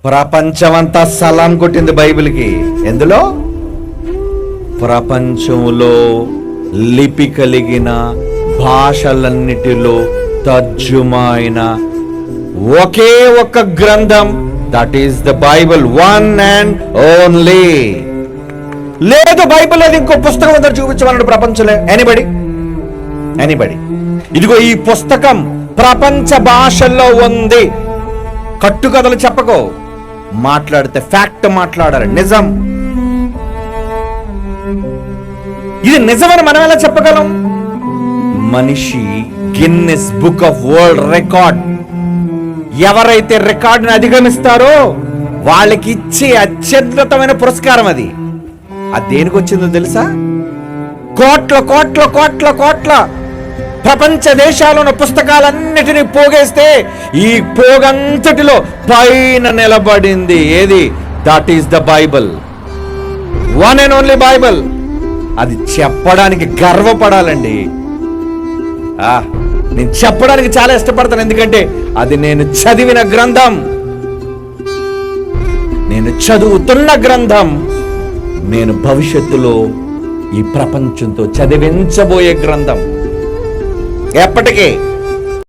ప్రపంచమంతా సలాం కొట్టింది బైబిల్కి. ఎందులో? ప్రపంచంలో లిపి కలిగిన భాషలన్నిటిలో తర్జుమా అయిన ఒకే ఒక గ్రంథం, that is the Bible, one and only. లేదు బైబిల్ అది ఇంకో పుస్తకం ఉందని చూపించమన్నాడు ప్రపంచంలో. ఎనీబడి ఇదిగో ఈ పుస్తకం ప్రపంచ భాషల్లో ఉంది. కట్టుకథలు చెప్పకో, మాట్లాడితే ఫ్యాక్ట్ మాట్లాడాలి, నిజం. ఇది నిజమని మనం ఎలా చెప్పగలం? మనిషి Guinness book of world record, ఎవరైతే రికార్డుని అధిగమిస్తారో వాళ్ళకి ఇచ్చే అత్యద్భుతమైన పురస్కారం అది. అది దేనికి వచ్చిందో తెలుసా? కోట్ల కోట్ల కోట్ల కోట్ల ప్రపంచ దేశాలను పుస్తకాలన్నిటినీ పోగేస్తే ఈ పోగంతటిలో పైన నిలబడింది ఏది? That is the Bible, one and only Bible. అది చెప్పడానికి గర్వపడాలండి. నేను చెప్పడానికి చాలా ఇష్టపడతాను, ఎందుకంటే అది నేను చదివిన గ్రంథం, నేను చదువుతున్న గ్రంథం, నేను భవిష్యత్తులో ఈ ప్రపంచంతో చదివించబోయే గ్రంథం. ఎప్పటికీ